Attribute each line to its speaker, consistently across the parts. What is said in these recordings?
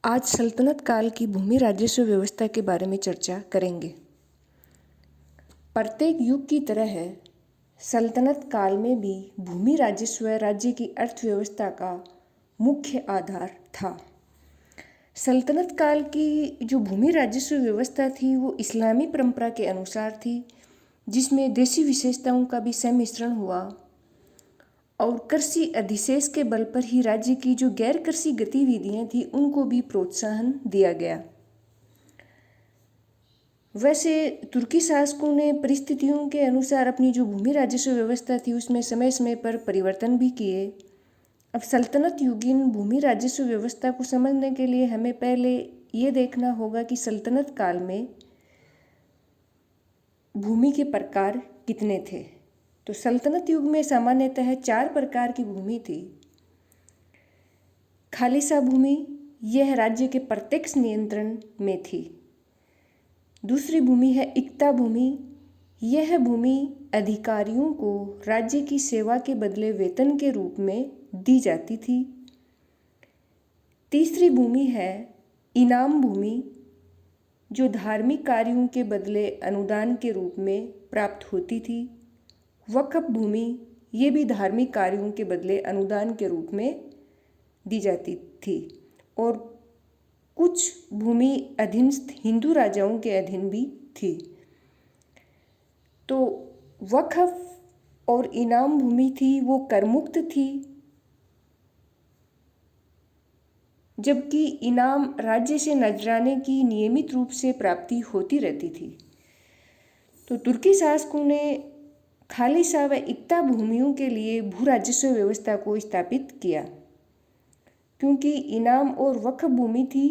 Speaker 1: आज सल्तनत काल की भूमि राजस्व व्यवस्था के बारे में चर्चा करेंगे। प्रत्येक युग की तरह सल्तनत काल में भी भूमि राजस्व राज्य की अर्थव्यवस्था का मुख्य आधार था। सल्तनत काल की जो भूमि राजस्व व्यवस्था थी वो इस्लामी परंपरा के अनुसार थी, जिसमें देशी विशेषताओं का भी सम्मिश्रण हुआ और कृषि अधिशेष के बल पर ही राज्य की जो गैर कृषि गतिविधियां थी उनको भी प्रोत्साहन दिया गया। वैसे तुर्की शासकों ने परिस्थितियों के अनुसार अपनी जो भूमि राजस्व व्यवस्था थी उसमें समय समय पर परिवर्तन भी किए। अब सल्तनत युगीन भूमि राजस्व व्यवस्था को समझने के लिए हमें पहले ये देखना होगा कि सल्तनत काल में भूमि के प्रकार कितने थे। तो सल्तनत युग में सामान्यतः 4 प्रकार की भूमि थी। खालिसा भूमि, यह राज्य के प्रत्यक्ष नियंत्रण में थी। दूसरी भूमि है इक्ता भूमि, यह भूमि अधिकारियों को राज्य की सेवा के बदले वेतन के रूप में दी जाती थी। तीसरी भूमि है इनाम भूमि, जो धार्मिक कार्यों के बदले अनुदान के रूप में प्राप्त होती थी। वक्फ भूमि, ये भी धार्मिक कार्यों के बदले अनुदान के रूप में दी जाती थी। और कुछ भूमि अधीनस्थ हिंदू राजाओं के अधीन भी थी। तो वक्फ और इनाम भूमि थी वो करमुक्त थी, जबकि इनाम राज्य से नजराने की नियमित रूप से प्राप्ति होती रहती थी। तो तुर्की शासकों ने खालिसा व इक्ता भूमियों के लिए भू राजस्व व्यवस्था को स्थापित किया। क्योंकि इनाम और वक्फ भूमि थी,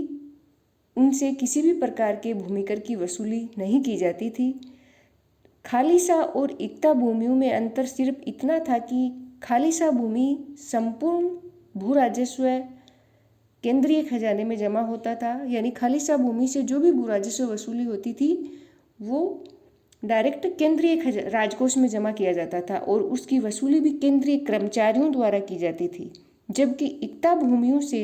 Speaker 1: उनसे किसी भी प्रकार के भूमि कर की वसूली नहीं की जाती थी। खालिसा और इक्ता भूमियों में अंतर सिर्फ इतना था कि खालिसा भूमि संपूर्ण भू राजस्व केंद्रीय खजाने में जमा होता था, यानी खालिसा भूमि से जो भी भू राजस्व वसूली होती थी वो डायरेक्ट केंद्रीय राजकोष में जमा किया जाता था और उसकी वसूली भी केंद्रीय कर्मचारियों द्वारा की जाती थी। जबकि इक्ता भूमियों से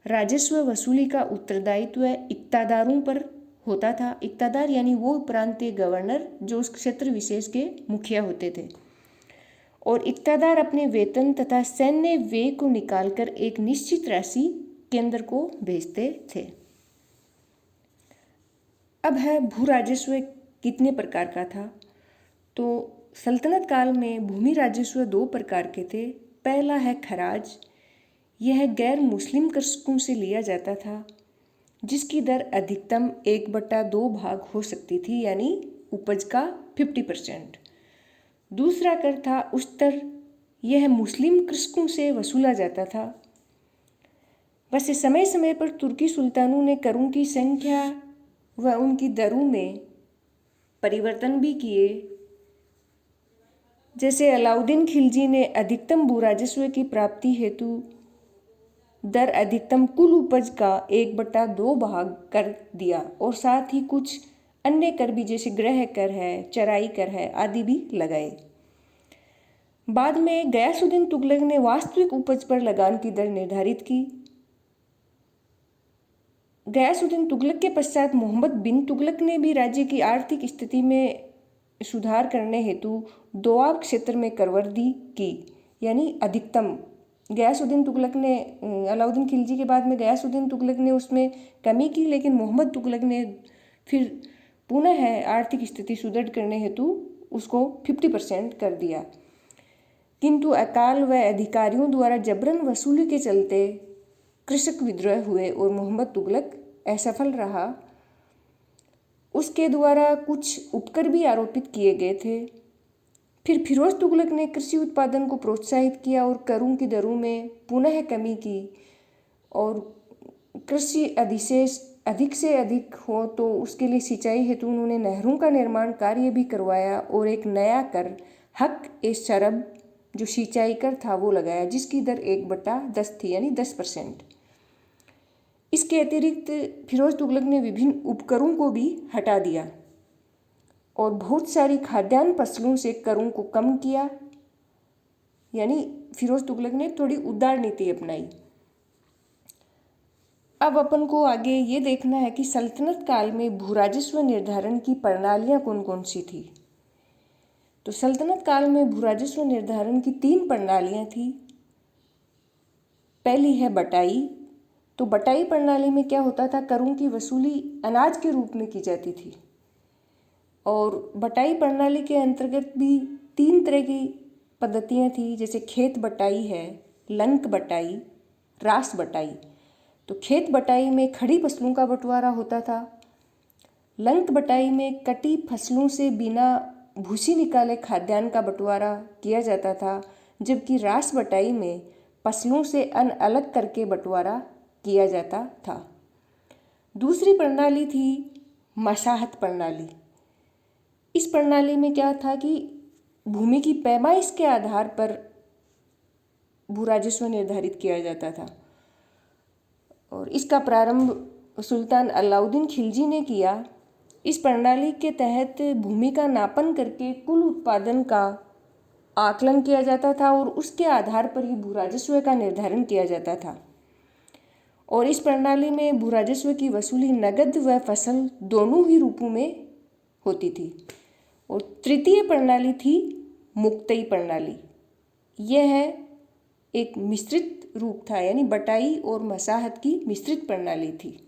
Speaker 1: राजस्व वसूली का उत्तरदायित्व इक्तादारों पर होता था। इक्तादार यानी वो प्रांतीय गवर्नर जो उस क्षेत्र विशेष के मुखिया होते थे। और इक्तादार अपने वेतन तथा सैन्य व्यय को निकालकर एक निश्चित राशि केंद्र को भेजते थे। अब है भू राजस्व कितने प्रकार का था। तो सल्तनत काल में भूमि राजस्व 2 प्रकार के थे। पहला है खराज, यह गैर मुस्लिम कृषकों से लिया जाता था, जिसकी दर अधिकतम 1/2 भाग हो सकती थी, यानी उपज का 50%। दूसरा कर था उस्तर, यह मुस्लिम कृषकों से वसूला जाता था। वैसे समय समय पर तुर्की सुल्तानों ने करों की संख्या व उनकी दरों में परिवर्तन भी किए। जैसे अलाउद्दीन खिलजी ने अधिकतम भू राजस्व की प्राप्ति हेतु दर अधिकतम कुल उपज का 1/2 भाग कर दिया और साथ ही कुछ अन्य कर भी जैसे गृह कर है, चराई कर है आदि भी लगाए। बाद में गयासुद्दीन तुगलक ने वास्तविक उपज पर लगान की दर निर्धारित की। गयासुद्दीन तुगलक के पश्चात मोहम्मद बिन तुगलक ने भी राज्य की आर्थिक स्थिति में सुधार करने हेतु दोआब क्षेत्र में करवृद्धि की, यानी अधिकतम। गयासुद्दीन तुगलक ने अलाउद्दीन खिलजी के बाद में गयासुद्दीन तुगलक ने उसमें कमी की, लेकिन मोहम्मद तुगलक ने फिर पुनः आर्थिक स्थिति सुदृढ़ करने हेतु उसको 50% कर दिया। किंतु अकाल व अधिकारियों द्वारा जबरन वसूली के चलते कृषक विद्रोह हुए और मोहम्मद तुगलक असफल रहा। उसके द्वारा कुछ उपकर भी आरोपित किए गए थे। फिर फिरोज तुगलक ने कृषि उत्पादन को प्रोत्साहित किया और करों की दरों में पुनः कमी की और कृषि अधिशेष अधिक से अधिक हो तो उसके लिए सिंचाई हेतु उन्होंने नहरों का निर्माण कार्य भी करवाया और एक नया कर हक ए शरब जो सिंचाई कर था वो लगाया, जिसकी दर 1/10 थी, यानी 10%। इसके अतिरिक्त फिरोज तुगलक ने विभिन्न उपकरों को भी हटा दिया और बहुत सारी खाद्यान्न फसलों से करों को कम किया, यानी फिरोज तुगलक ने थोड़ी उदार नीति अपनाई। अब अपन को आगे ये देखना है कि सल्तनत काल में भूराजस्व निर्धारण की प्रणालियाँ कौन कौन सी थी। तो सल्तनत काल में भूराजस्व निर्धारण की 3 प्रणालियाँ थी। पहली है बटाई। तो बटाई प्रणाली में क्या होता था, करों की वसूली अनाज के रूप में की जाती थी। और बटाई प्रणाली के अंतर्गत भी 3 तरह की पद्धतियाँ थी, जैसे खेत बटाई है, लंक बटाई, रास बटाई। तो खेत बटाई में खड़ी फसलों का बंटवारा होता था। लंक बटाई में कटी फसलों से बिना भूसी निकाले खाद्यान्न का बंटवारा किया जाता था, जबकि रास बटाई में फसलों से अन्न अलग करके बंटवारा किया जाता था। दूसरी प्रणाली थी मसाहत प्रणाली। इस प्रणाली में क्या था कि भूमि की पैमाइश के आधार पर भूराजस्व निर्धारित किया जाता था और इसका प्रारंभ सुल्तान अलाउद्दीन खिलजी ने किया। इस प्रणाली के तहत भूमि का नापन करके कुल उत्पादन का आकलन किया जाता था और उसके आधार पर ही भूराजस्व का निर्धारण किया जाता था। और इस प्रणाली में भूराजस्व की वसूली नगद व फसल दोनों ही रूपों में होती थी। और तृतीय प्रणाली थी मुक्तई प्रणाली। यह है एक मिश्रित रूप था, यानी बटाई और मसाहत की मिश्रित प्रणाली थी।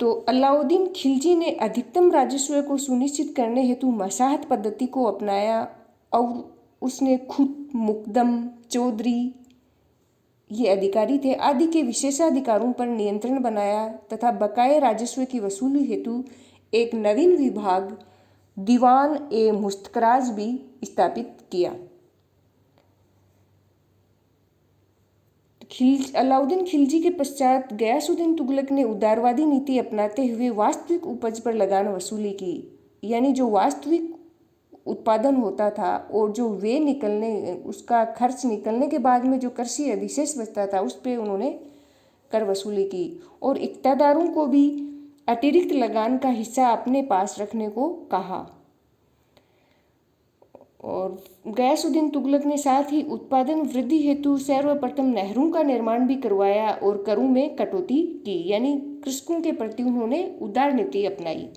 Speaker 1: तो अलाउद्दीन खिलजी ने अधिकतम राजस्व को सुनिश्चित करने हेतु मसाहत पद्धति को अपनाया और उसने खुद मुकदम, चौधरी, ये अधिकारी थे, आदि के विशेषाधिकारों पर नियंत्रण बनाया तथा बकाये राजस्व की वसूली हेतु एक नवीन विभाग दीवान ए मुस्तखराज भी स्थापित किया। अलाउद्दीन खिलजी के पश्चात गयासुद्दीन तुगलक ने उदारवादी नीति अपनाते हुए वास्तविक उपज पर लगान वसूली की, यानी जो वास्तविक उत्पादन होता था और जो वे निकलने उसका खर्च निकलने के बाद में जो कृषि अधिशेष बचता था उस पर उन्होंने कर वसूली की और इक्तादारों को भी अतिरिक्त लगान का हिस्सा अपने पास रखने को कहा। और गयासुद्दीन तुगलक ने साथ ही उत्पादन वृद्धि हेतु सर्वप्रथम नहरों का निर्माण भी करवाया और करों में कटौती की, यानी कृषकों के प्रति उन्होंने उदार नीति अपनाई।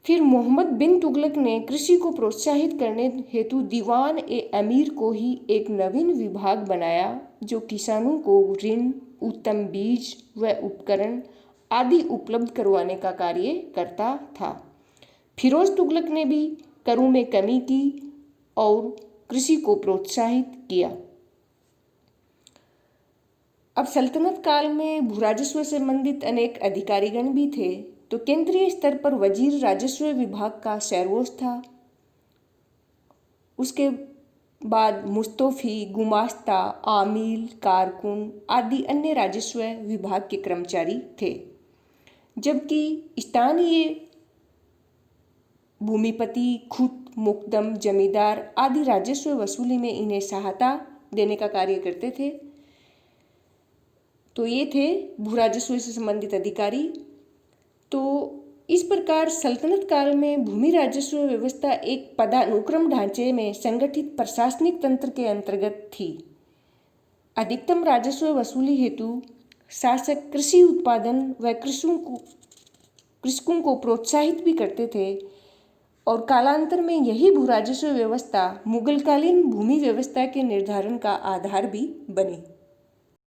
Speaker 1: फिर मोहम्मद बिन तुगलक ने कृषि को प्रोत्साहित करने हेतु दीवान ए अमीर को ही एक नवीन विभाग बनाया जो किसानों को ऋण, उत्तम बीज व उपकरण आदि उपलब्ध करवाने का कार्य करता था। फिरोज तुगलक ने भी करों में कमी की और कृषि को प्रोत्साहित किया। अब सल्तनत काल में भूराजस्व से संबंधित अनेक अधिकारीगण भी थे। तो केंद्रीय स्तर पर वजीर राजस्व विभाग का सर्वोच्च था। उसके बाद मुस्तौफी, गुमास्ता, आमिल, कारकुन आदि अन्य राजस्व विभाग के कर्मचारी थे, जबकि स्थानीय भूमिपति, खुद, मुकदम, जमींदार आदि राजस्व वसूली में इन्हें सहायता देने का कार्य करते थे। तो ये थे भूराजस्व से संबंधित अधिकारी। तो इस प्रकार सल्तनत काल में भूमि राजस्व व्यवस्था एक पदानुक्रम ढांचे में संगठित प्रशासनिक तंत्र के अंतर्गत थी। अधिकतम राजस्व वसूली हेतु शासक कृषि उत्पादन व कृषकों को प्रोत्साहित भी करते थे और कालांतर में यही भूराजस्व व्यवस्था मुगलकालीन भूमि व्यवस्था के निर्धारण का आधार भी बनी।